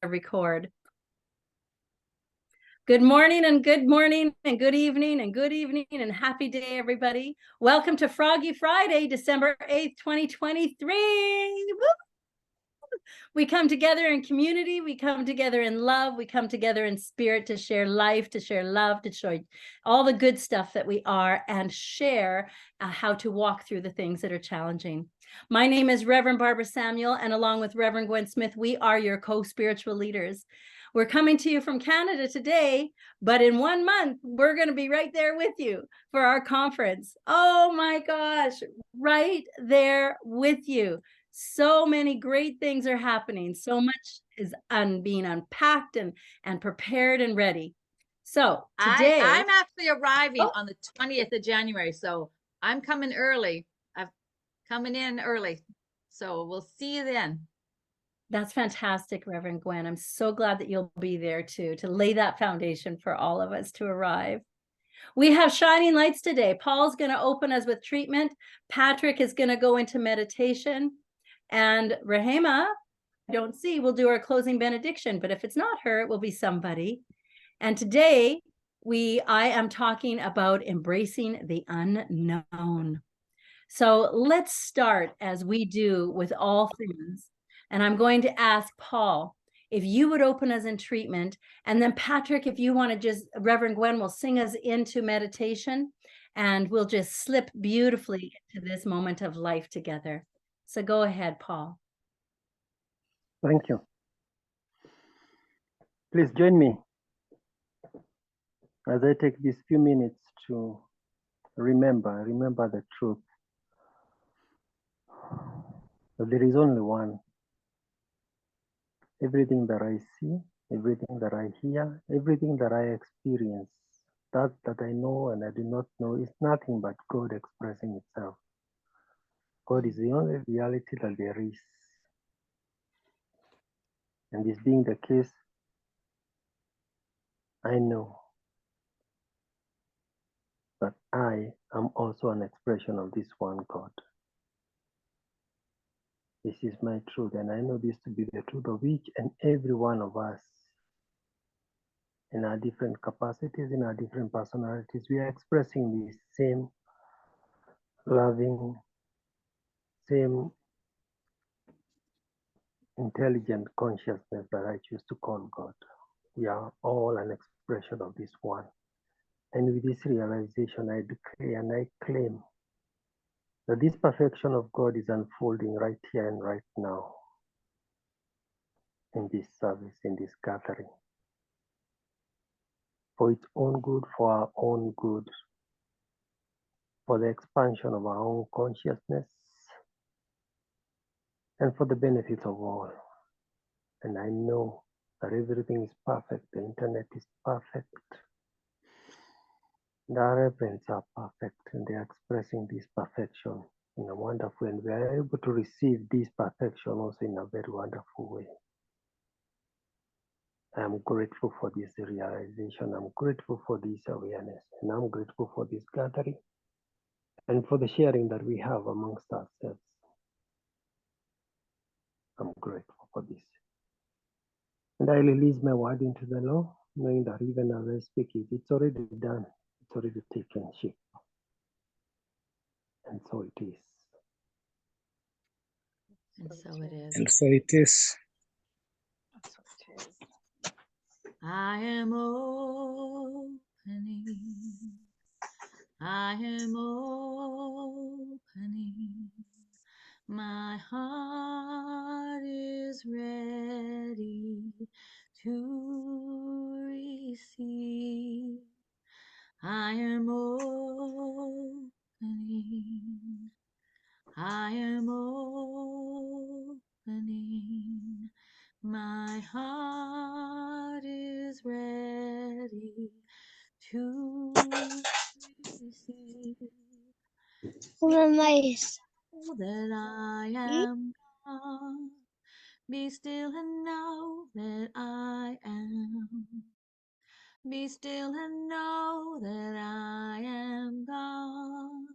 record. Good morning and good morning and good evening and good evening and happy day, everybody. Welcome to Froggy Friday, December 8th, 2023. Woo! We come together in community. We come together in love. We come together in spirit to share life, to share love, to show all the good stuff that we are and share how to walk through the things that are challenging. My name is Reverend Barbara Samuel, and along with Reverend Gwen Smith, we are your co-spiritual leaders. We're coming to you from Canada today, but in 1 month, we're going to be right there with you for our conference. Oh my gosh, right there with you. So many great things are happening. So much is being unpacked and prepared and ready. So today I'm actually arriving on the 20th of January, so I'm coming early. I'm coming in early, so we'll see you then. That's fantastic, Reverend Gwen. I'm so glad that you'll be there too, to lay that foundation for all of us to arrive. We have shining lights today. Paul's going to open us with treatment. Patrick is going to go into meditation. And Rahema, I don't see, will do our closing benediction. But if it's not her, it will be somebody. And today, I am talking about embracing the unknown. So let's start, as we do with all things. And I'm going to ask Paul if you would open us in treatment. And then Patrick, if you want to just, Reverend Gwen will sing us into meditation. And we'll just slip beautifully into this moment of life together. So go ahead, Paul. Thank you. Please join me as I take these few minutes to remember the truth that there is only one. Everything that I see, everything that I hear, everything that I experience, that I know and I do not know is nothing but God expressing itself. God is the only reality that there is. And this being the case, I know that I am also an expression of this one God. This is my truth, and I know this to be the truth of each and every one of us. In our different capacities, in our different personalities, we are expressing the same loving, same intelligent consciousness that I choose to call God. We are all an expression of this one. And with this realization, I declare and I claim that this perfection of God is unfolding right here and right now in this service, in this gathering, for its own good, for our own good, for the expansion of our own consciousness, and for the benefit of all. And I know that everything is perfect. The internet is perfect. The reverends are perfect, and they are expressing this perfection in a wonderful way. And we are able to receive this perfection also in a very wonderful way. I am grateful for this realization. I'm grateful for this awareness, and I'm grateful for this gathering and for the sharing that we have amongst ourselves. I'm grateful for this. And I release my word into the law, knowing that even as I speak it, it's already done. It's already taken shape. And so it is. And so it is. And so it is. I am opening. I am opening. My heart is ready to receive. I am opening. I am opening. My heart is ready to receive. Know that I am God. Be still and know that I am. Be still and know that I am God.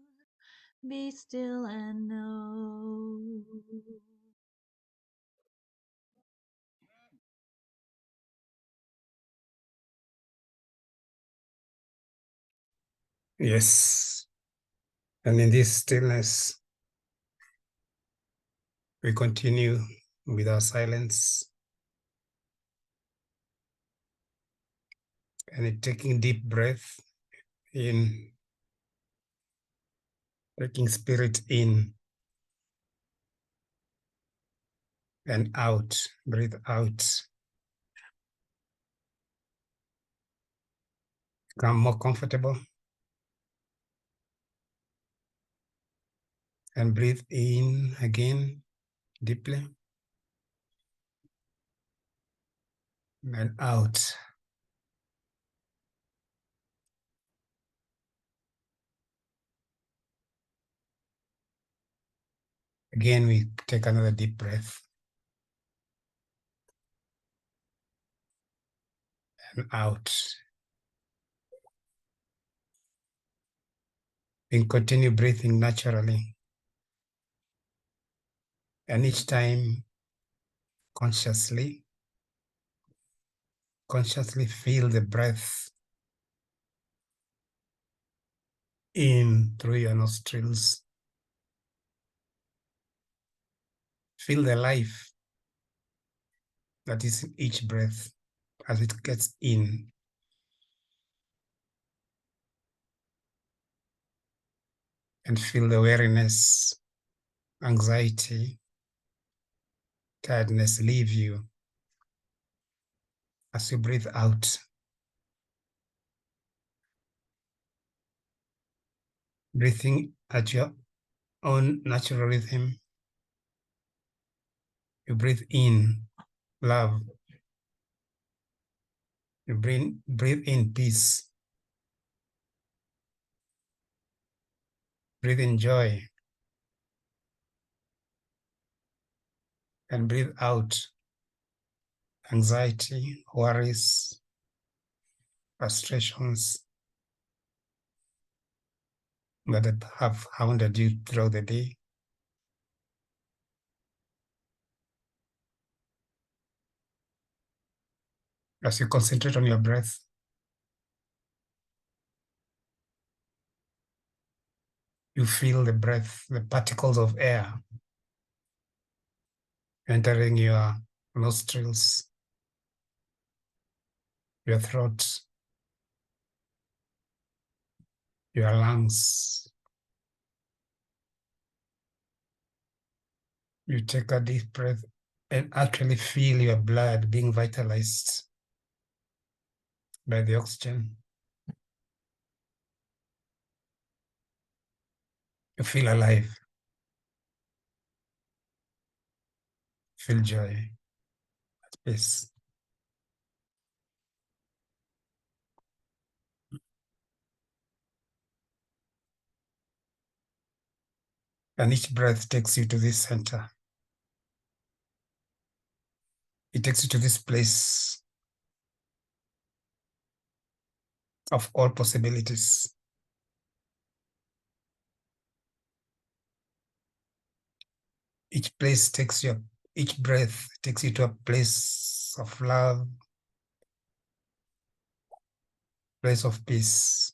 Be still and know. Yes. And in this stillness, we continue with our silence and taking deep breath in, taking spirit in and out, breathe out. Become more comfortable and breathe in again deeply and out. Again, we take another deep breath and out. And continue breathing naturally. And each time, consciously feel the breath in through your nostrils. Feel the life that is in each breath as it gets in. And feel the weariness, anxiety, tiredness leave you as you breathe out. Breathing at your own natural rhythm. You breathe in love. You breathe in peace. Breathe in joy. And breathe out anxiety, worries, frustrations that have hounded you throughout the day. As you concentrate on your breath, you feel the breath, the particles of air entering your nostrils, your throat, your lungs. You take a deep breath and actually feel your blood being vitalized by the oxygen. You feel alive, feel joy, peace. And each breath takes you to this center. It takes you to this place of all possibilities. Each breath takes you to a place of love, place of peace,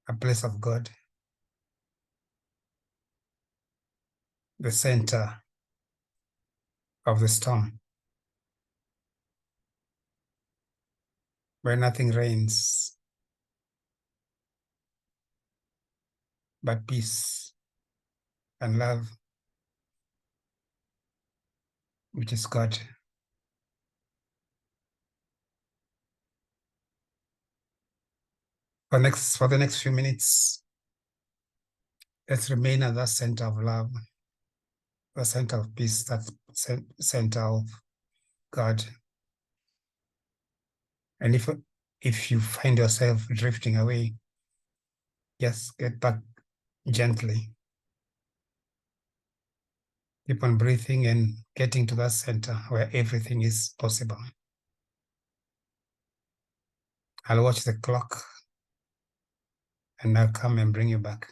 a place of God, the center of the storm, where nothing reigns but peace and love, which is God. For the next few minutes, let's remain at that center of love, the center of peace, that center of God. And if you find yourself drifting away, just get back gently. Keep on breathing and getting to that center where everything is possible. I'll watch the clock and I'll come and bring you back.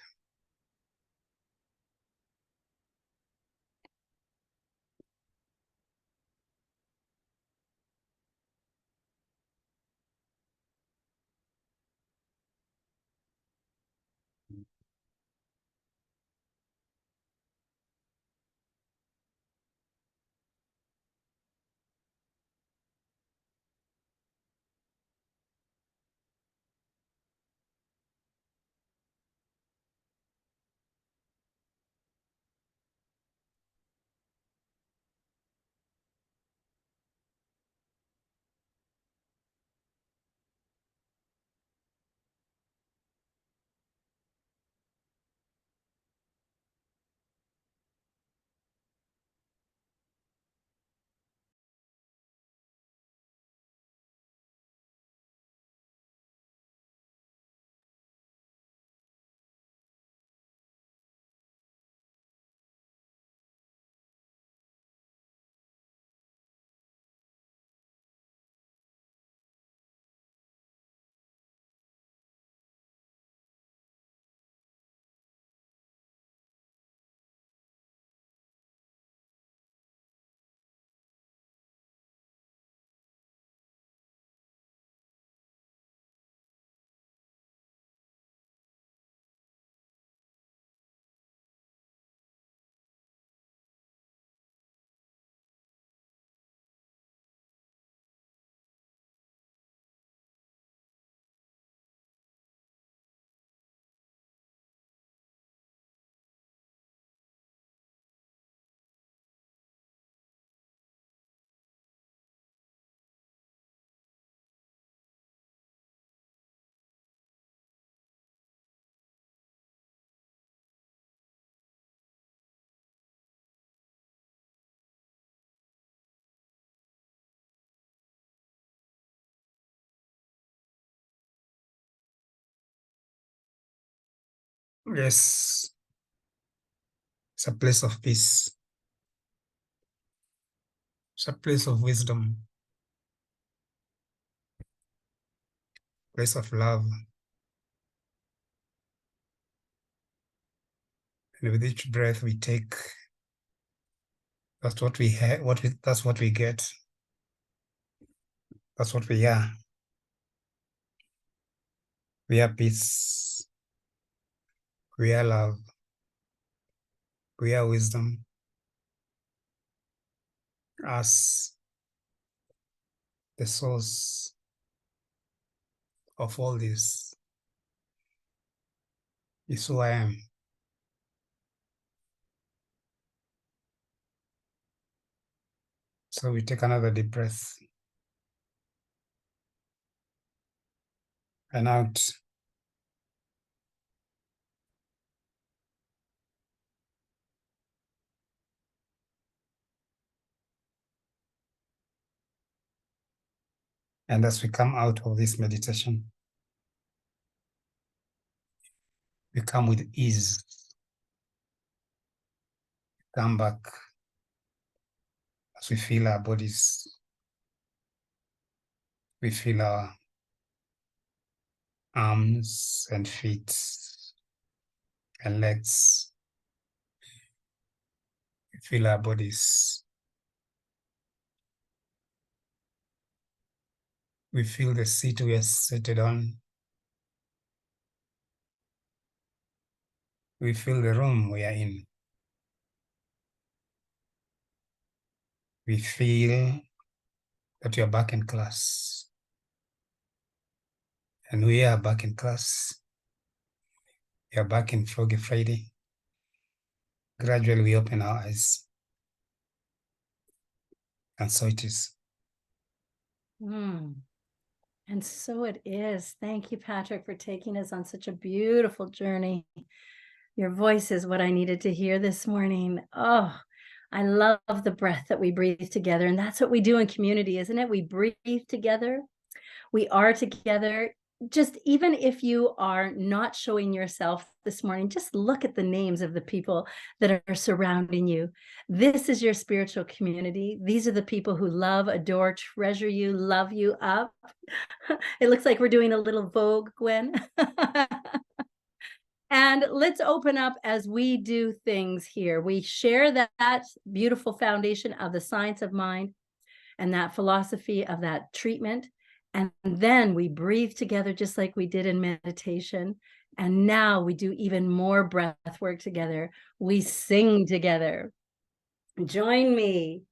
Yes, it's a place of peace. It's a place of wisdom, place of love. And with each breath we take, that's what we have, that's what we get. That's what we are. We are peace. We are love. We are wisdom. As the source of all this is who I am. So we take another deep breath. And out. And as we come out of this meditation, we come with ease. Come back as we feel our bodies. We feel our arms and feet and legs. We feel our bodies. We feel the seat we are seated on. We feel the room we are in. We feel that we are back in class. And we are back in class. We are back in Froggy Friday. Gradually we open our eyes. And so it is. And so it is. Thank you, Patrick, for taking us on such a beautiful journey. Your voice is what I needed to hear this morning. Oh, I love the breath that we breathe together. And that's what we do in community, isn't it? We breathe together. We are together. Just even if you are not showing yourself this morning, just look at the names of the people that are surrounding you. This is your spiritual community. These are the people who love, adore, treasure you, love you up. It looks like we're doing a little Vogue, Gwen. And let's open up as we do things here. We share that beautiful foundation of the science of mind and that philosophy of that treatment. And then we breathe together just like we did in meditation. And now we do even more breath work together. We sing together. Join me.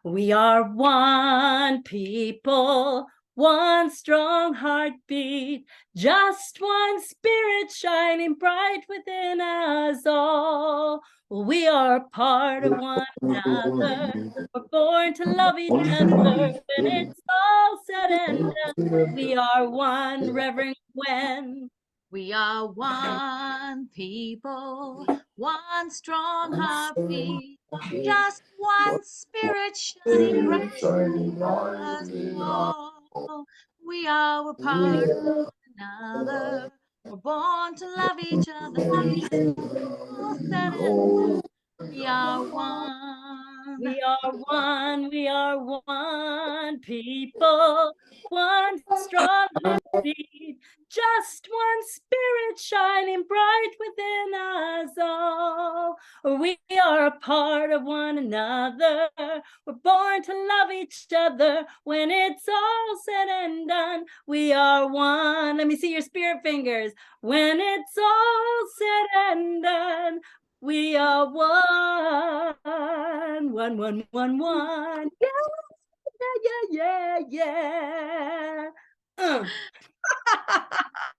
We are one people, one strong heartbeat, just one spirit shining bright within us all. We are part of one another. We're born to love each other. When it's all said and done, we are one, Reverend Gwen. We are one people, one strong heartbeat, just one spirit shining bright in us all. We are a part of one another. We're born to love each other. All said and done, we are one. We are one, we are one people, one strong heartbeat, just one spirit shining bright within us all. We are a part of one another. We're born to love each other. When it's all said and done, we are one. Let me see your spirit fingers. When it's all said and done, we are one. Yeah.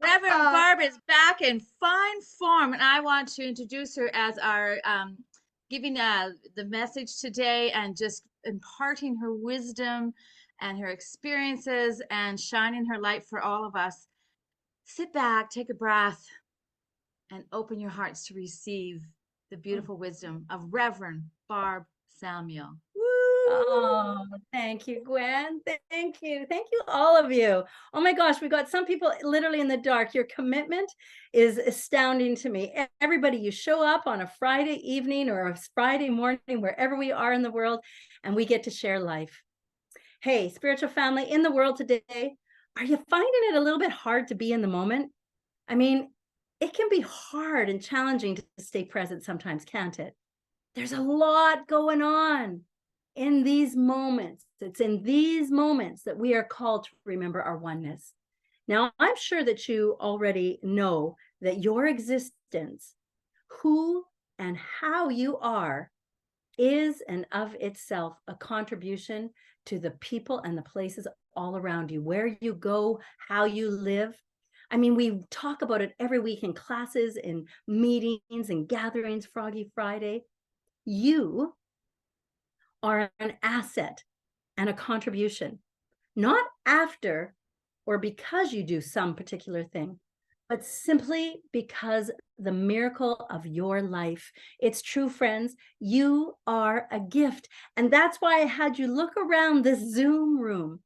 Reverend Barb is back in fine form, and I want to introduce her as our giving the message today and just imparting her wisdom and her experiences and shining her light for all of us. Sit back, take a breath, and open your hearts to receive the beautiful wisdom of Reverend Barb Samuel. Oh, thank you, Gwen. Thank Thank you. Thank you, all of you. Oh my gosh, we got some people literally in the dark. Your commitment is astounding to me. Everybody, you show up on a Friday evening or a Friday morning, wherever we are in the world, and we get to share life. Hey, spiritual family in the world today, are you finding it a little bit hard to be in the moment? I mean, it can be hard and challenging to stay present sometimes, can't it? There's a lot going on in these moments. It's in these moments that we are called to remember our oneness. Now, I'm sure that you already know that your existence, who and how you are, is and of itself a contribution to the people and the places all around you, where you go, how you live. I mean, we talk about it every week in classes, in meetings and gatherings, Froggy Friday. You are an asset and a contribution, not after or because you do some particular thing, but simply because the miracle of your life. It's true, friends. You are a gift. And that's why I had you look around this Zoom room,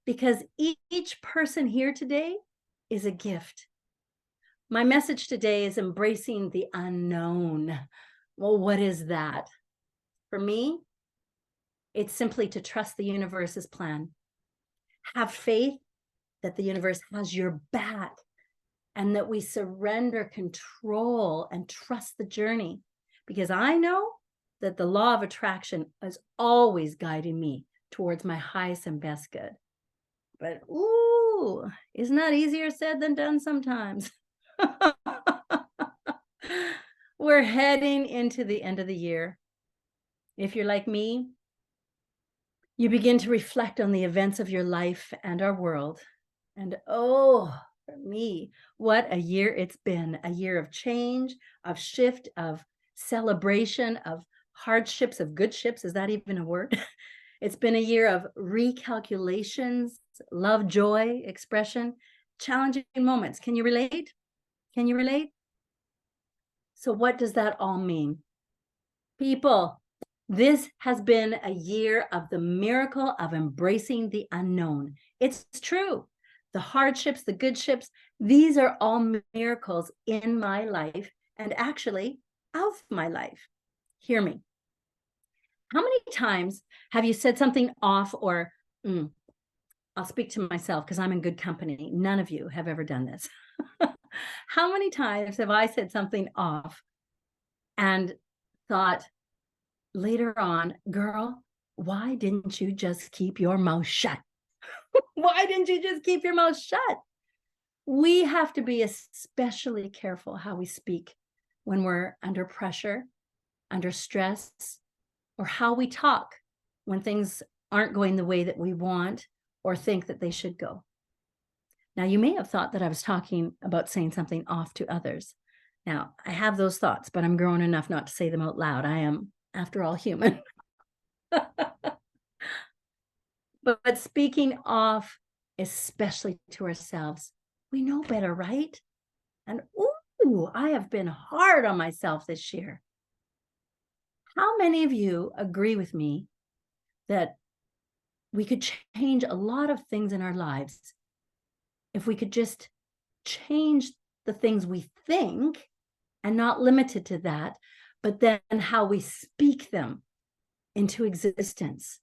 because each person here today is a gift. My message today is embracing the unknown. Well, what is that? For me, it's simply to trust the universe's plan. Have faith that the universe has your back and that we surrender control and trust the journey. Because I know that the law of attraction is always guiding me towards my highest and best good. But ooh, isn't that easier said than done sometimes? We're heading into the end of the year. If you're like me, you begin to reflect on the events of your life and our world. And oh, for me, what a year it's been. A year of change, of shift, of celebration, of hardships, of good ships. Is that even a word? It's been a year of recalculations, love, joy, expression, challenging moments. Can you relate? Can you relate? So what does that all mean? People, this has been a year of the miracle of embracing the unknown. It's true. The hardships, the good ships, these are all miracles in my life and actually of my life. Hear me. How many times have you said something off or, I'll speak to myself because I'm in good company. None of you have ever done this. How many times have I said something off and thought later on, girl, why didn't you just keep your mouth shut? Why didn't you just keep your mouth shut? We have to be especially careful how we speak when we're under pressure, under stress, or how we talk when things aren't going the way that we want or think that they should go. Now, you may have thought that I was talking about saying something off to others. Now, I have those thoughts, but I'm grown enough not to say them out loud. I am, after all, human. But speaking off, especially to ourselves, we know better, right? And ooh, I have been hard on myself this year. How many of you agree with me that we could change a lot of things in our lives if we could just change the things we think, and not limited to that, but then how we speak them into existence?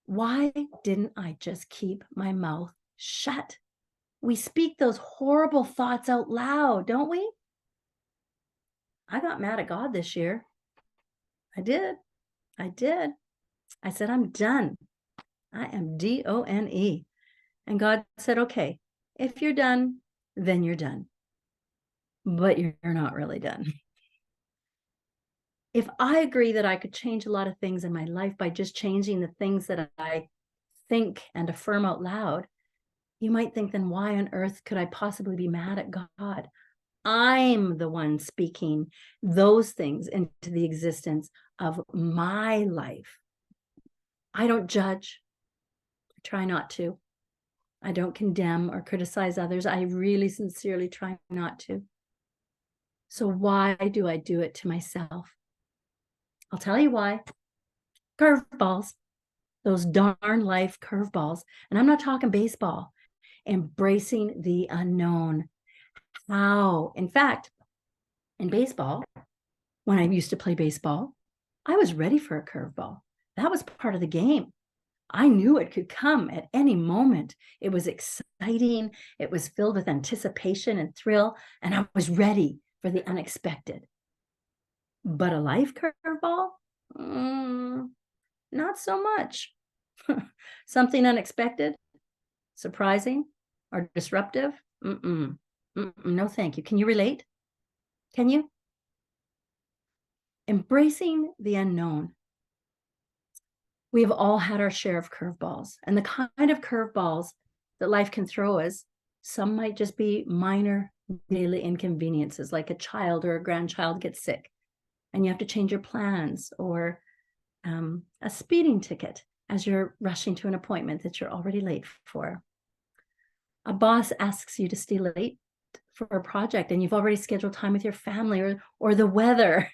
Why didn't I just keep my mouth shut? We speak those horrible thoughts out loud, don't we? I got mad at God this year. I did. I said, I'm done. I am done. And God said, okay, if you're done, then you're done. But you're not really done. If I agree that I could change a lot of things in my life by just changing the things that I think and affirm out loud, you might think, then why on earth could I possibly be mad at God? I'm the one speaking those things into the existence of my life. I don't judge. I try not to. I don't condemn or criticize others. I really sincerely try not to. So why do I do it to myself? I'll tell you why. Curveballs. those darn life curveballs. And I'm not talking baseball. Embracing the unknown. How? In fact, in baseball, when I used to play baseball, I was ready for a curveball. That was part of the game. I knew it could come at any moment. It was exciting. It was filled with anticipation and thrill, and I was ready for the unexpected. But a life curveball? Not so much. Something unexpected, surprising, or disruptive? No, thank you. Can you relate? Can you? Embracing the unknown. We have all had our share of curveballs, and the kind of curveballs that life can throw us, some might just be minor daily inconveniences, like a child or a grandchild gets sick and you have to change your plans, or a speeding ticket as you're rushing to an appointment that you're already late for. A boss asks you to stay late for a project and you've already scheduled time with your family, or the weather.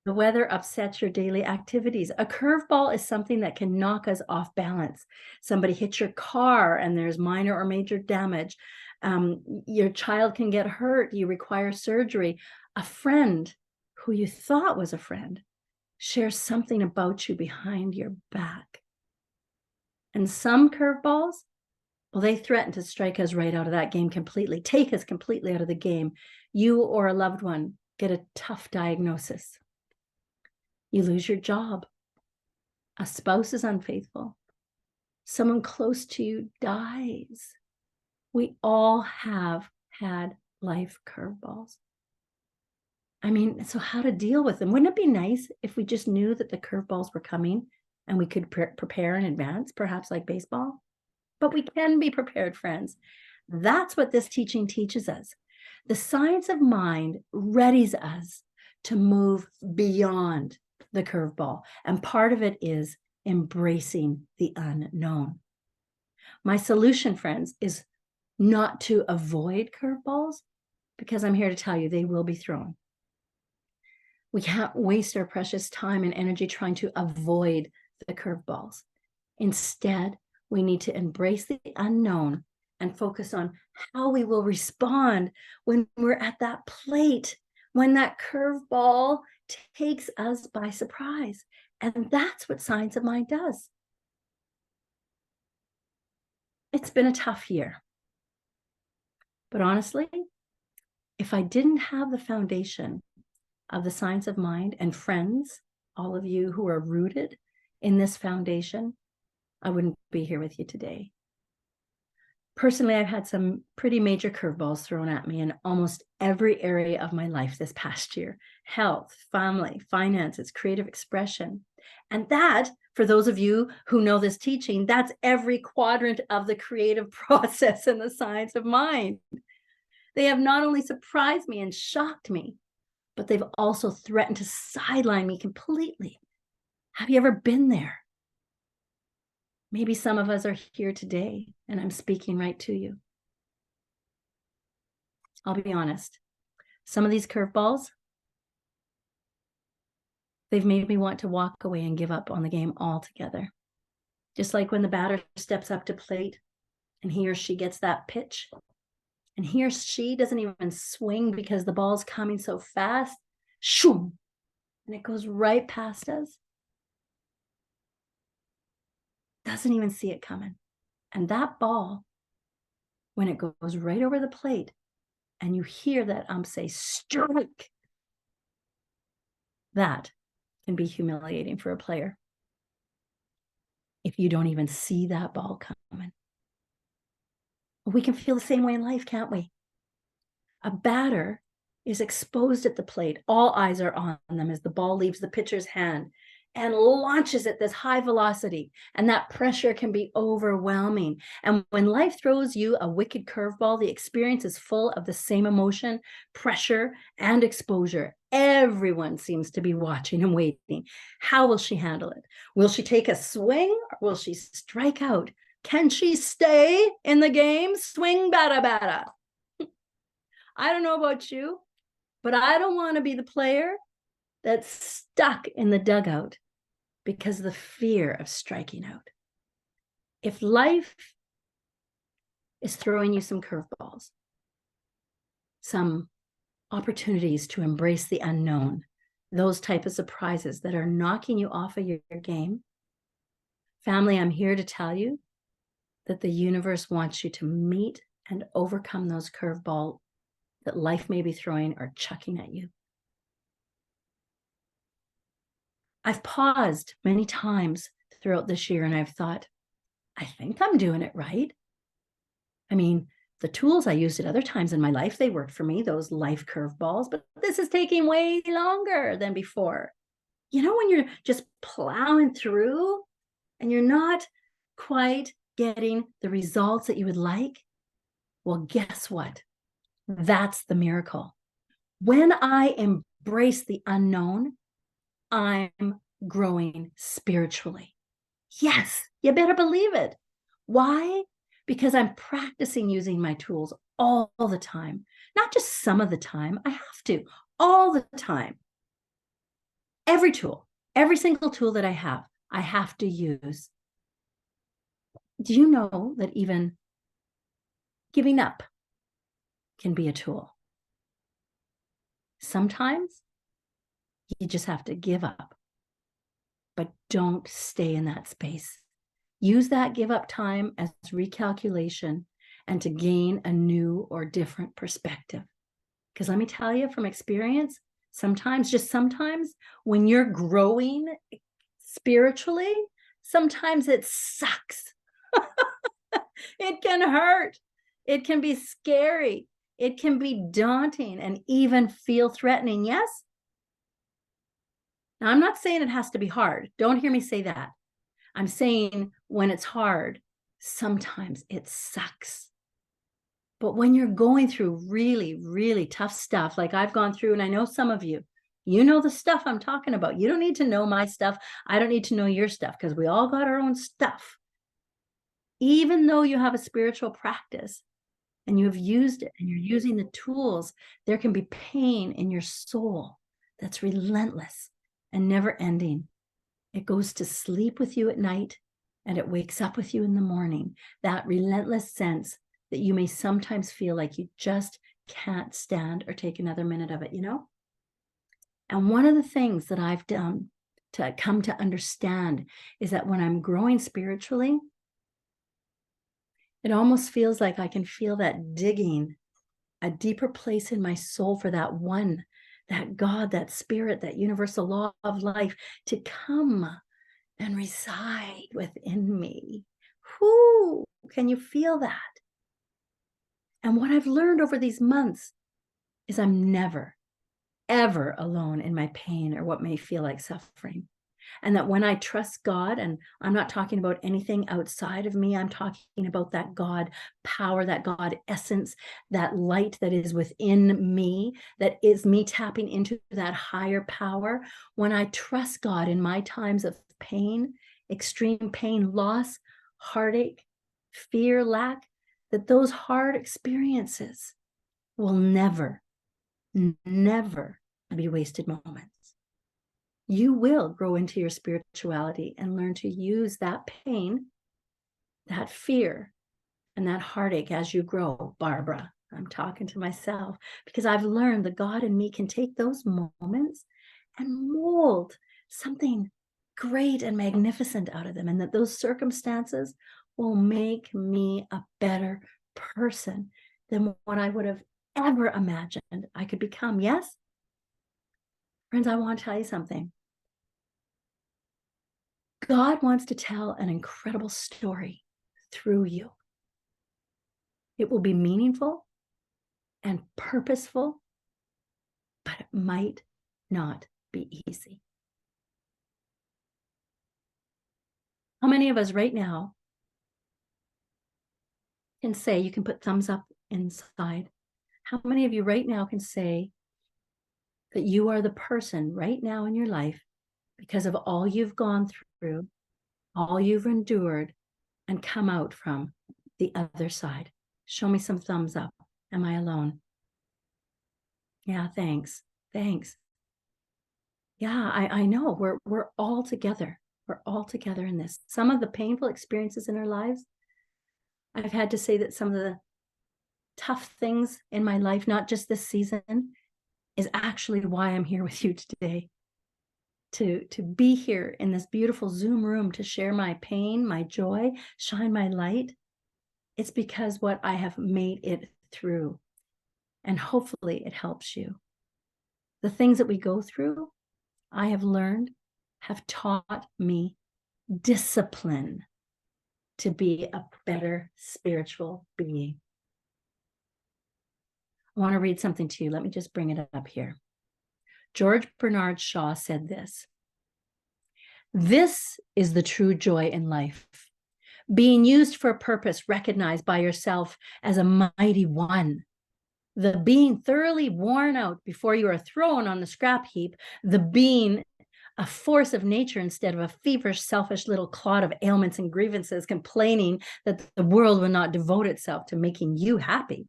The weather upsets your daily activities. A curveball is something that can knock us off balance. Somebody hits your car and there's minor or major damage. Your child can get hurt. You require surgery. A friend who you thought was a friend shares something about you behind your back. And some curveballs, well, they threaten to strike us right out of that game completely, take us completely out of the game. You or a loved one get a tough diagnosis. You lose your job. A spouse is unfaithful. Someone close to you dies. We all have had life curveballs. I mean, so how to deal with them? Wouldn't it be nice if we just knew that the curveballs were coming and we could prepare in advance, perhaps like baseball? But we can be prepared, friends. That's what this teaching teaches us. The science of mind readies us to move beyond the curveball. And part of it is embracing the unknown. My solution, friends, is not to avoid curveballs, because I'm here to tell you they will be thrown. We can't waste our precious time and energy trying to avoid the curveballs. Instead, we need to embrace the unknown and focus on how we will respond when we're at that plate, when that curveball takes us by surprise. And that's what Science of Mind does. It's been a tough year. But honestly, if I didn't have the foundation of the Science of Mind and friends, all of you who are rooted in this foundation, I wouldn't be here with you today. Personally, I've had some pretty major curveballs thrown at me in almost every area of my life this past year: health, family, finances, creative expression. And that, for those of you who know this teaching, that's every quadrant of the creative process in the Science of Mind. They have not only surprised me and shocked me, but they've also threatened to sideline me completely. Have you ever been there? Maybe some of us are here today, and I'm speaking right to you. I'll be honest. Some of these curveballs, they've made me want to walk away and give up on the game altogether. Just like when the batter steps up to plate and he or she gets that pitch, and he or she doesn't even swing because the ball's coming so fast, shoom, and it goes right past us. Doesn't even see it coming. And that ball, when it goes right over the plate and you hear that ump say, strike, that can be humiliating for a player if you don't even see that ball coming. We can feel the same way in life, can't we? A batter is exposed at the plate. All eyes are on them as the ball leaves the pitcher's hand and launches at this high velocity. And that pressure can be overwhelming. And when life throws you a wicked curveball, the experience is full of the same emotion, pressure, and exposure. Everyone seems to be watching and waiting. How will she handle it? Will she take a swing or will she strike out? Can she stay in the game? Swing, bada, bada. I don't know about you, but I don't want to be the player that's stuck in the dugout because of the fear of striking out. If life is throwing you some curveballs, some opportunities to embrace the unknown, those type of surprises that are knocking you off of your game, family, I'm here to tell you that the universe wants you to meet and overcome those curveballs that life may be throwing or chucking at you. I've paused many times throughout this year and I've thought, I think I'm doing it right. I mean, the tools I used at other times in my life, they worked for me, those life curveballs, but this is taking way longer than before. You know, when you're just plowing through and you're not quite getting the results that you would like, well, guess what? That's the miracle. When I embrace the unknown, I'm growing spiritually. Yes, you better believe it. Why? Because I'm practicing using my tools all the time, not just some of the time. I have to, all the time. Every tool, every single tool that I have to use. Do you know that even giving up can be a tool? Sometimes you just have to give up, but don't stay in that space. Use that give up time as recalculation and to gain a new or different perspective. Because let me tell you from experience, sometimes, just sometimes, when you're growing spiritually, sometimes it sucks. It can hurt. It can be scary. It can be daunting and even feel threatening. Yes? Now, I'm not saying it has to be hard. Don't hear me say that. I'm saying when it's hard, sometimes it sucks. But when you're going through really, really tough stuff, like I've gone through, and I know some of you, you know the stuff I'm talking about. You don't need to know my stuff. I don't need to know your stuff because we all got our own stuff. Even though you have a spiritual practice and you have used it and you're using the tools, there can be pain in your soul that's relentless and never ending. It goes to sleep with you at night and it wakes up with you in the morning. That relentless sense that you may sometimes feel like you just can't stand or take another minute of it, you know? And one of the things that I've done to come to understand is that when I'm growing spiritually, it almost feels like I can feel that digging a deeper place in my soul for that one, that God, that spirit, that universal law of life to come and reside within me. Whoo, can you feel that? And what I've learned over these months is I'm never, ever alone in my pain or what may feel like suffering. And that when I trust God, and I'm not talking about anything outside of me, I'm talking about that God power, that God essence, that light that is within me, that is me tapping into that higher power. When I trust God in my times of pain, extreme pain, loss, heartache, fear, lack, that those hard experiences will never, never be wasted moments. You will grow into your spirituality and learn to use that pain, that fear, and that heartache as you grow. Barbara, I'm talking to myself because I've learned that God in me can take those moments and mold something great and magnificent out of them, and that those circumstances will make me a better person than what I would have ever imagined I could become. Yes? Friends, I want to tell you something. God wants to tell an incredible story through you. It will be meaningful and purposeful, but it might not be easy. How many of us right now can say, you can put thumbs up inside, how many of you right now can say that you are the person right now in your life because of all you've gone through, all you've endured, and come out from the other side? Show me some thumbs up. Am I alone? Yeah, thanks. Thanks. Yeah, I know we're all together. We're all together in this. Some of the painful experiences in our lives, I've had to say that some of the tough things in my life, not just this season, is actually why I'm here with you today. To be here in this beautiful Zoom room to share my pain, my joy, shine my light. It's because what I have made it through. And hopefully it helps you. The things that we go through, I have learned, have taught me discipline to be a better spiritual being. I want to read something to you. Let me just bring it up here. George Bernard Shaw said this: "This is the true joy in life, being used for a purpose recognized by yourself as a mighty one. The being thoroughly worn out before you are thrown on the scrap heap, the being a force of nature instead of a feverish, selfish little clod of ailments and grievances, complaining that the world will not devote itself to making you happy.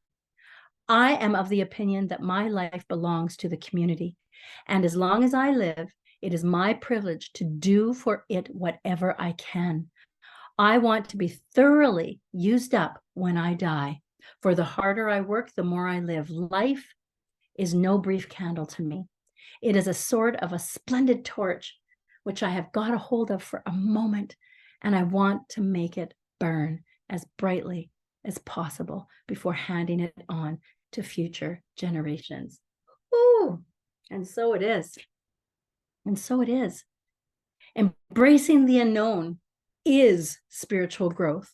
I am of the opinion that my life belongs to the community, and as long as I live, it is my privilege to do for it whatever I can. I want to be thoroughly used up when I die, for the harder I work, the more I live. Life is no brief candle to me. It is a sort of a splendid torch, which I have got a hold of for a moment, and I want to make it burn as brightly as possible before handing it on to future generations." Ooh, and so it is. And so it is. Embracing the unknown is spiritual growth.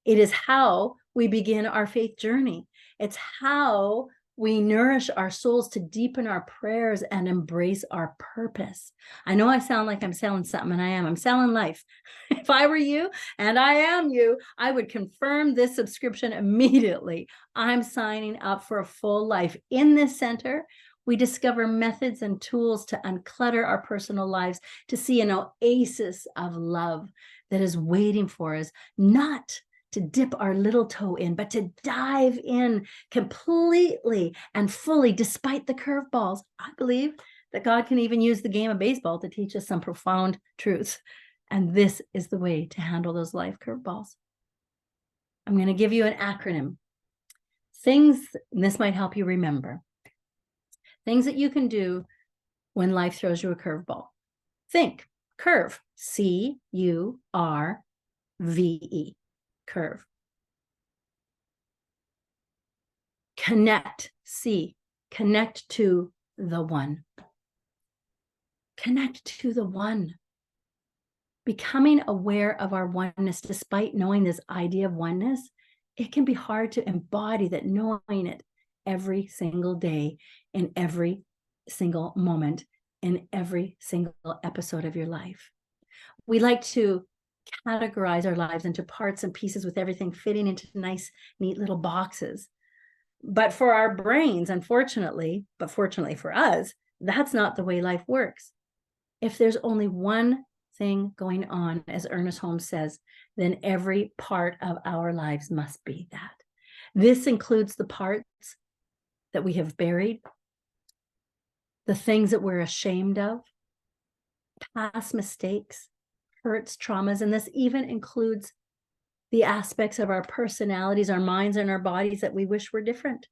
It is how we begin our faith journey. It's how we nourish our souls to deepen our prayers and embrace our purpose. I know I sound like I'm selling something, and I am. I'm selling life. If I were you, and I am you, I would confirm this subscription immediately. I'm signing up for a full life. In this center, we discover methods and tools to unclutter our personal lives, to see an oasis of love that is waiting for us, not to dip our little toe in, but to dive in completely and fully, despite the curveballs. I believe that God can even use the game of baseball to teach us some profound truths. And this is the way to handle those life curveballs. I'm going to give you an acronym. Things, and this might help you remember. Things that you can do when life throws you a curveball. Think, curve, C-U-R-V-E, curve. Connect, C, connect to the one. Connect to the one. Becoming aware of our oneness, despite knowing this idea of oneness, it can be hard to embody that, knowing it every single day, in every single moment, in every single episode of your life. We like to categorize our lives into parts and pieces, with everything fitting into nice, neat little boxes. But for our brains, unfortunately, but fortunately for us, that's not the way life works. If there's only one thing going on, as Ernest Holmes says, then every part of our lives must be that. This includes the parts that we have buried, the things that we're ashamed of, past mistakes, hurts, traumas, and this even includes the aspects of our personalities, our minds, and our bodies that we wish were different.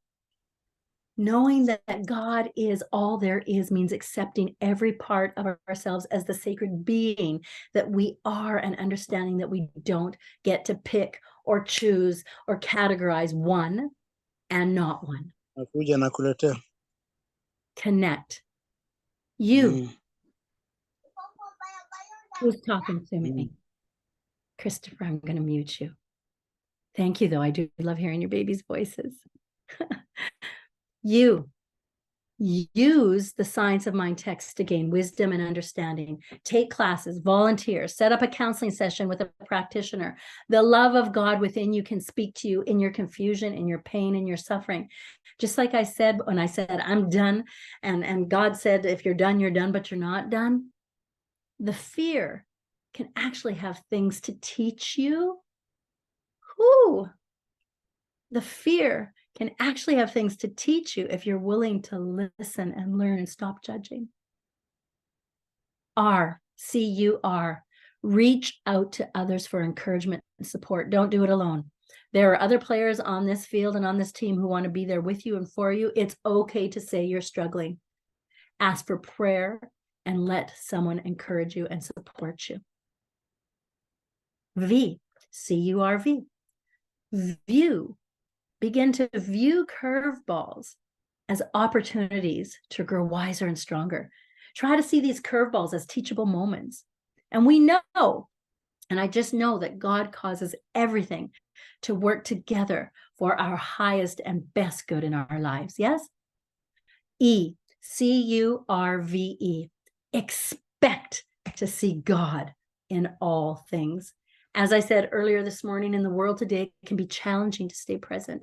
Knowing that God is all there is means accepting every part of ourselves as the sacred being that we are, and understanding that we don't get to pick or choose or categorize one and not one. Connect. You. Who's talking to me? Christopher, I'm going to mute you. Thank you, though. I do love hearing your baby's voices. You. Use the Science of Mind text to gain wisdom and understanding. Take classes, volunteer, set up a counseling session with a practitioner. The love of God within you can speak to you in your confusion, in your pain, in your suffering. Just like I said, when I said, I'm done, and God said, if you're done, but you're not done. The fear can actually have things to teach you. Whoo! The fear can actually have things to teach you if you're willing to listen and learn and stop judging. R, C-U-R, Reach out to others for encouragement and support. Don't do it alone. There are other players on this field and on this team who want to be there with you and for you. It's okay to say you're struggling. Ask for prayer and let someone encourage you and support you. V, C-U-R-V. View. Begin to view curveballs as opportunities to grow wiser and stronger. Try to see these curveballs as teachable moments. And we know, and I just know that God causes everything to work together for our highest and best good in our lives. Yes? E, C-U-R-V-E. Expect to see God in all things. As I said earlier this morning, in the world today, it can be challenging to stay present.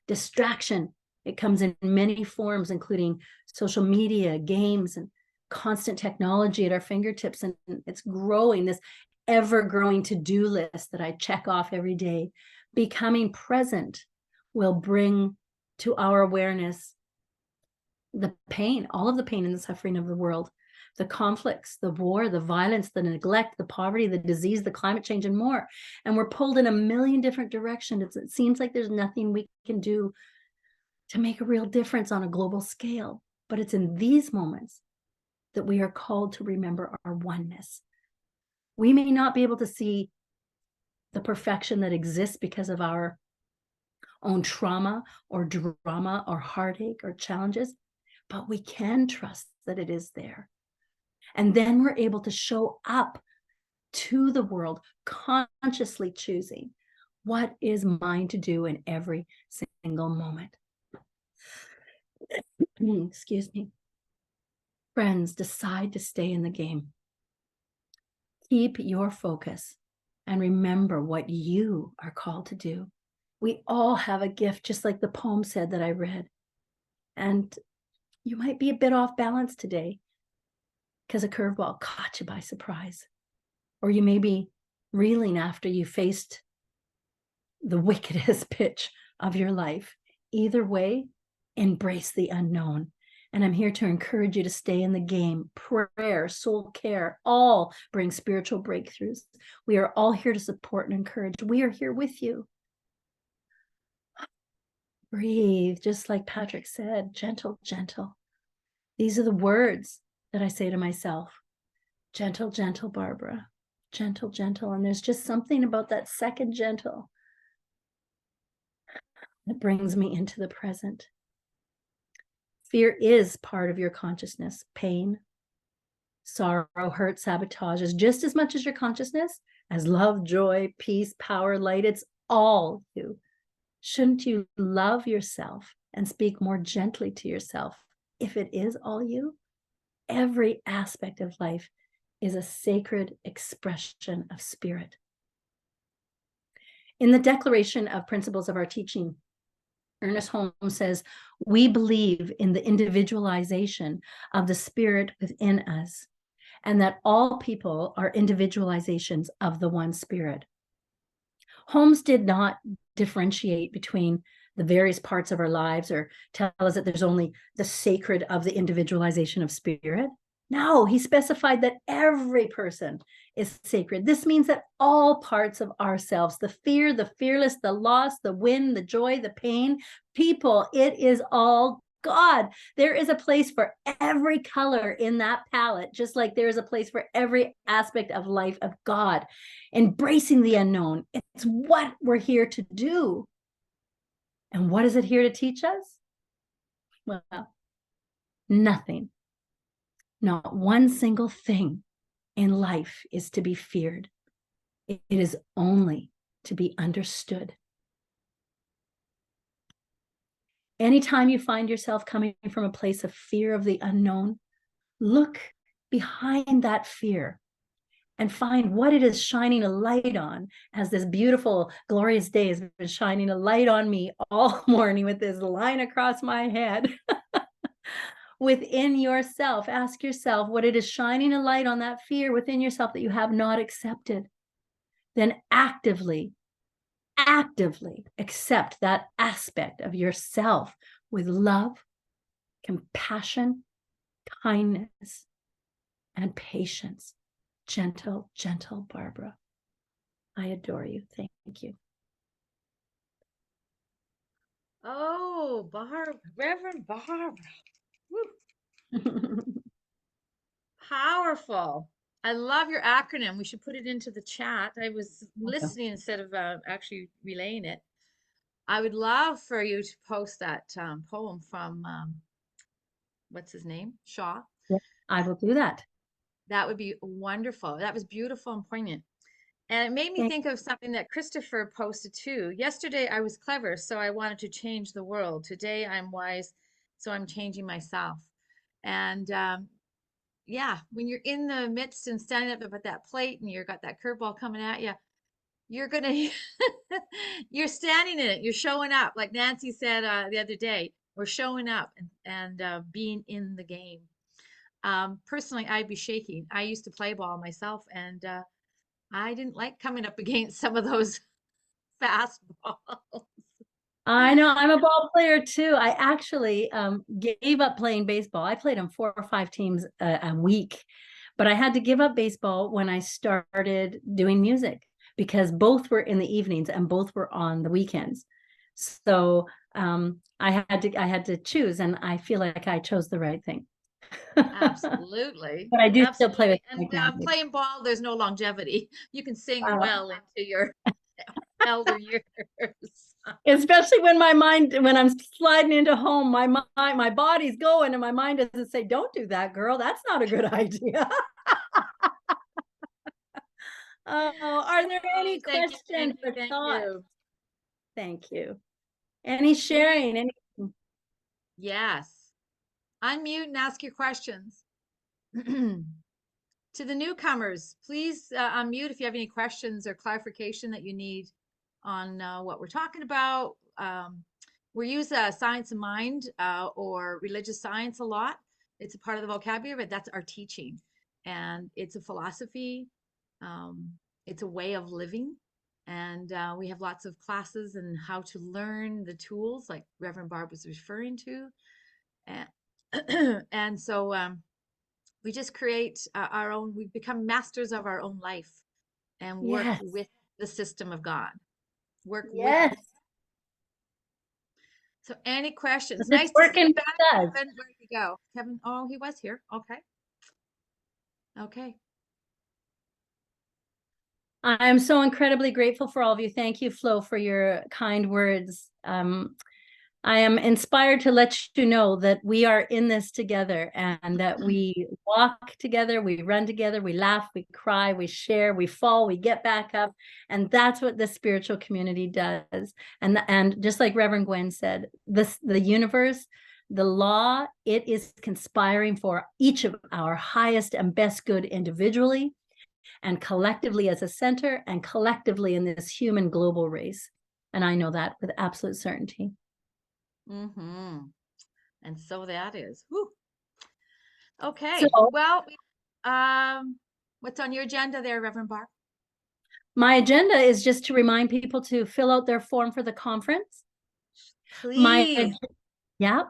Distraction, it comes in many forms, including social media, games, and constant technology at our fingertips. And it's growing, this ever-growing to-do list that I check off every day. Becoming present will bring to our awareness the pain, all of the pain and the suffering of the world, the conflicts, the war, the violence, the neglect, the poverty, the disease, the climate change, and more. And we're pulled in a million different directions. It seems like there's nothing we can do to make a real difference on a global scale. But it's in these moments that we are called to remember our oneness. We may not be able to see the perfection that exists because of our own trauma or drama or heartache or challenges, but we can trust that it is there. And then we're able to show up to the world, consciously choosing what is mine to do in every single moment. Excuse me. Friends, decide to stay in the game. Keep your focus and remember what you are called to do. We all have a gift, just like the poem said that I read. And you might be a bit off balance today because a curveball caught you by surprise. Or you may be reeling after you faced the wickedest pitch of your life. Either way, embrace the unknown. And I'm here to encourage you to stay in the game. Prayer, soul care, all bring spiritual breakthroughs. We are all here to support and encourage. We are here with you. Breathe, just like Patrick said, gentle, gentle. These are the words that I say to myself. Gentle, gentle, Barbara. Gentle, gentle. And there's just something about that second gentle that brings me into the present. Fear is part of your consciousness. Pain, sorrow, hurt, sabotage is just as much as your consciousness as love, joy, peace, power, light. It's all you. Shouldn't you love yourself and speak more gently to yourself if it is all you? Every aspect of life is a sacred expression of spirit. In the Declaration of Principles of Our Teaching, Ernest Holmes says, we believe in the individualization of the spirit within us, and that all people are individualizations of the one spirit. Holmes did not differentiate between the various parts of our lives or tell us that there's only the sacred of the individualization of spirit. No, he specified that every person is sacred. This means that all parts of ourselves, the fear, the fearless, the loss, the win, the joy, the pain, people, it is all God. There is a place for every color in that palette, just like there is a place for every aspect of life of God. Embracing the unknown, it's what we're here to do. And what is it here to teach us? Well, nothing. Not one single thing in life is to be feared. It is only to be understood. Anytime you find yourself coming from a place of fear of the unknown, look behind that fear and find what it is shining a light on, as this beautiful, glorious day has been shining a light on me all morning with this line across my head. Within yourself, ask yourself what it is shining a light on that fear within yourself that you have not accepted. Then actively accept that aspect of yourself with love, compassion, kindness, and patience. gentle, gentle Barbara. I adore you. Thank you. Oh, Reverend Barbara. Woo. Powerful. I love your acronym. We should put it into the chat. I was listening instead of actually relaying it. I would love for you to post that poem from, what's his name? Shaw. Yeah, I will do that. That would be wonderful. That was beautiful and poignant. And it made me think of something that Christopher posted too. Yesterday I was clever, so I wanted to change the world. Today I'm wise, so I'm changing myself. And yeah, when you're in the midst and standing up at that plate and you've got that curveball coming at you, you're gonna you're standing in it, you're showing up. Like Nancy said the other day, we're showing up and being in the game. Personally, I'd be shaking. I used to play ball myself, and I didn't like coming up against some of those fastballs. I know, I'm a ball player too. I actually gave up playing baseball. I played on 4 or 5 teams a week, but I had to give up baseball when I started doing music because both were in the evenings and both were on the weekends. So I had to choose, and I feel like I chose the right thing. Absolutely. But I do still play with Absolutely. my And playing ball, there's no longevity. You can sing family. well into your elder years. Especially when when I'm sliding into home, my body's going and my mind doesn't say, don't do that, girl. That's not a good idea. Are there any Thank you, questions or thank thoughts? you. Thank you. Any sharing? Any? Yes. Unmute and ask your questions. To the newcomers, please unmute if you have any questions or clarification that you need on what we're talking about. We use science of mind or religious science a lot. It's a part of the vocabulary, but that's our teaching. And it's a philosophy. It's a way of living. And we have lots of classes and how to learn the tools like Reverend Barb was referring to. And, and so we just create our own, we become masters of our own life and work Yes. with the system of God. Work with Yes. it. So any questions? It's Nice to see working you back, with us. Kevin. Where'd he go? Kevin, oh, he was here. Okay. Okay. I'm so incredibly grateful for all of you. Thank you, Flo, for your kind words. I am inspired to let you know that we are in this together and that we walk together, we run together, we laugh, we cry, we share, we fall, we get back up. And that's what the spiritual community does. And just like Reverend Gwen said, the universe, the law, it is conspiring for each of our highest and best good individually and collectively as a center and collectively in this human global race. And I know that with absolute certainty. Mm-hmm. And so that is. Whew. Okay. So, Well, what's on your agenda there, Reverend Barb? my agenda is just to remind people to fill out their form for the conference. Please. Yeah.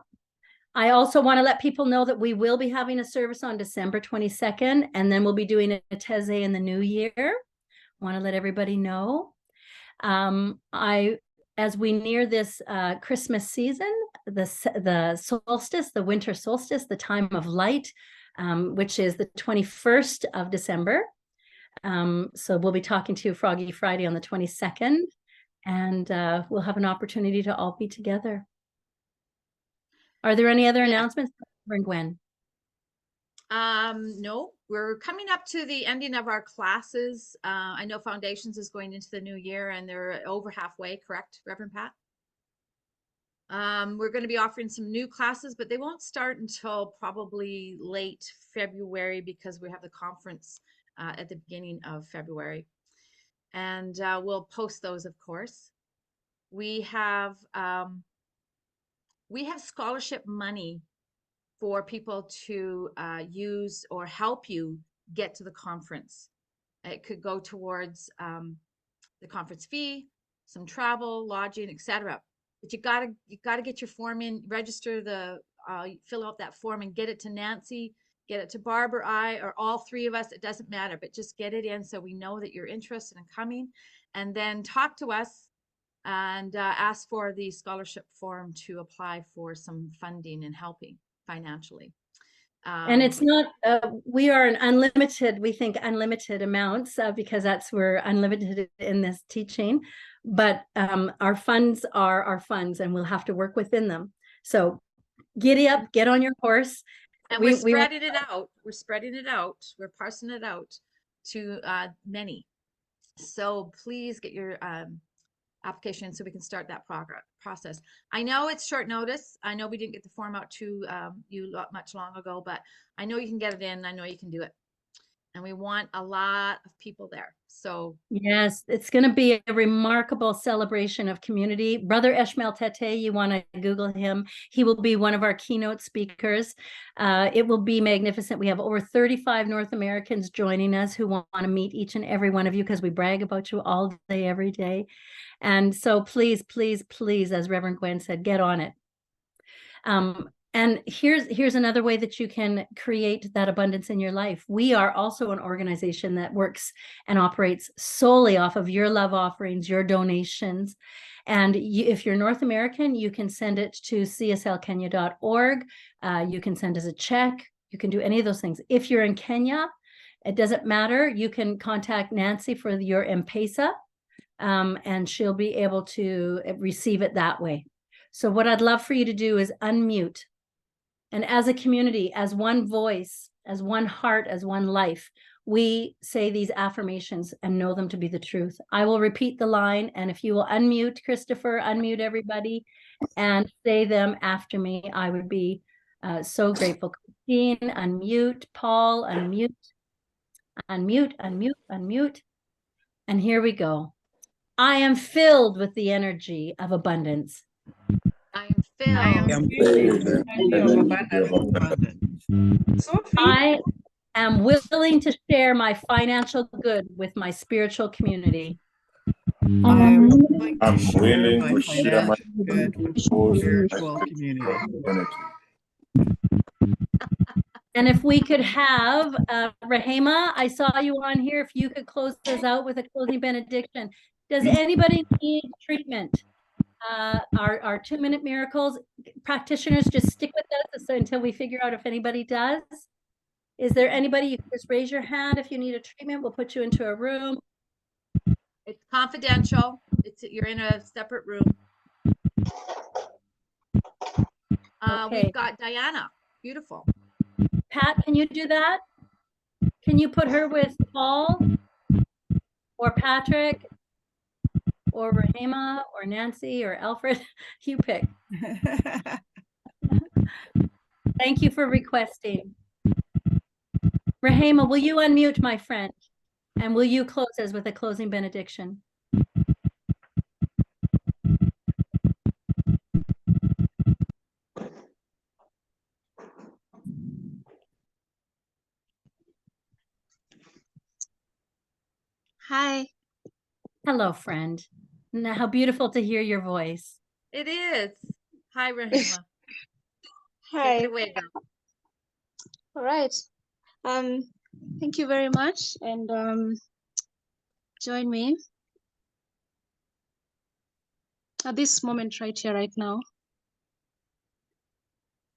I also want to let people know that we will be having a service on December 22nd, and then we'll be doing a Teze in the new year. Want to let everybody know. As we near this Christmas season, the solstice, the winter solstice, the time of light, which is the 21st of December. So we'll be talking to Froggy Friday on the 22nd, and we'll have an opportunity to all be together. Are there any other announcements, Gwen? No, we're coming up to the ending of our classes. I know Foundations is going into the new year and they're over halfway, correct, Reverend Pat? We're going to be offering some new classes, but they won't start until probably late February because we have the conference at the beginning of February. And we'll post those, of course. We have scholarship money for people to use or help you get to the conference. It could go towards the conference fee, some travel, lodging, etc. But you gotta get your form in, register fill out that form and get it to Nancy. get it to Barb or I, or all three of us. It doesn't matter, but just get it in so we know that you're interested in coming, and then talk to us and ask for the scholarship form to apply for some funding and helping financially. And it's not, we are an unlimited, we think unlimited amounts because we're unlimited in this teaching, but our funds are our funds and we'll have to work within them. So giddy up, get on your horse. And we're spreading it out. We're spreading it out. We're parsing it out to many. So please get your application so we can start that process. I know it's short notice. I know we didn't get the form out to you much long ago, but I know you can get it in. I know you can do it. And we want a lot of people there. So yes, it's going to be a remarkable celebration of community. Brother Eshmael Tete, you want to Google him. He will be one of our keynote speakers. It will be magnificent. We have over 35 North Americans joining us who want to meet each and every one of you because we brag about you all day, every day. And so please, please, please, as Reverend Gwen said, get on it. And here's another way that you can create that abundance in your life. We are also an organization that works and operates solely off of your love offerings, your donations. And if you're North American, you can send it to CSLKenya.org. You can send us a check. You can do any of those things. If you're in Kenya, it doesn't matter. You can contact Nancy for your M-Pesa, and she'll be able to receive it that way. So what I'd love for you to do is unmute. And as a community, as one voice, as one heart, as one life, we say these affirmations and know them to be the truth. I will repeat the line, and if you will unmute, Christopher, unmute everybody, and say them after me, I would be so grateful. Christine, unmute. Paul, unmute. Unmute, unmute, unmute. And here we go. I am filled with the energy of abundance. I am filled with the energy of abundance. I am willing to share my financial good with my spiritual community. I'm willing I'm to share willing my to share my financial good with the spiritual community. And if we could have, Rahema, I saw you on here. If you could close us out with a closing benediction. Does anybody need treatment? Our 2-minute miracles practitioners, just stick with us until we figure out if anybody does. Is there anybody? You can just raise your hand if you need a treatment. We'll put you into a room. It's confidential. You're in a separate room. Okay. We've got Diana. Beautiful. Pat, can you do that? Can you put her with Paul or Patrick or Rahema or Nancy or Alfred? You pick. Thank you for requesting. Rahema, will you unmute, my friend? And will you close us with a closing benediction? Hi. Hello, friend. Now, how beautiful to hear your voice. It is. Hi, Rahima. Hi. Take it away, girl. All right. Thank you very much, and join me at this moment right here, right now.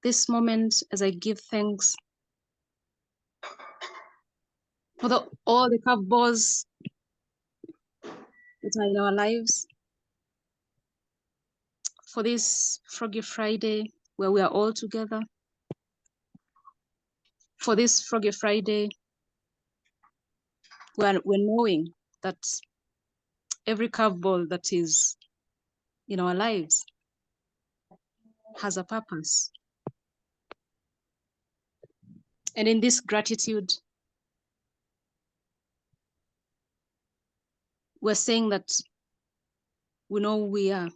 This moment, as I give thanks for all the curveballs that are in our lives, for this Froggy Friday where we are all together, for this Froggy Friday where we're knowing that every curveball that is in our lives has a purpose. And in this gratitude, we're saying that we know who we are,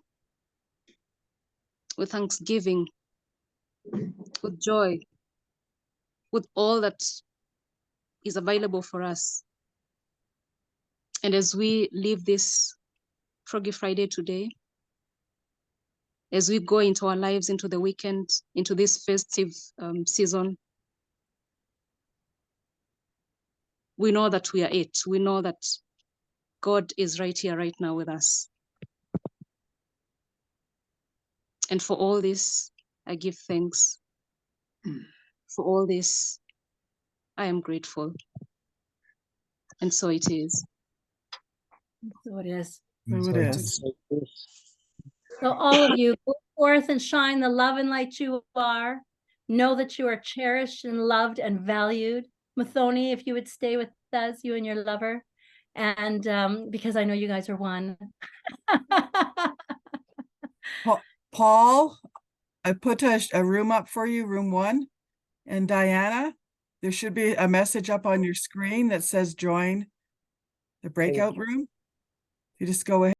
with thanksgiving, with joy, with all that is available for us. And as we live this Froggy Friday today, as we go into our lives, into the weekend, into this festive season, we know that we are it. We know that God is right here, right now with us. And for all this, I give thanks. For all this, I am grateful. And so it is. So it is. So it is. So all of you, go forth and shine the love and light you are. Know that you are cherished and loved and valued. Mathoni, if you would stay with us, you and your lover. And because I know you guys are one. Paul, I put a room up for you, room 1. And Diana, there should be a message up on your screen that says join the breakout room. You just go ahead.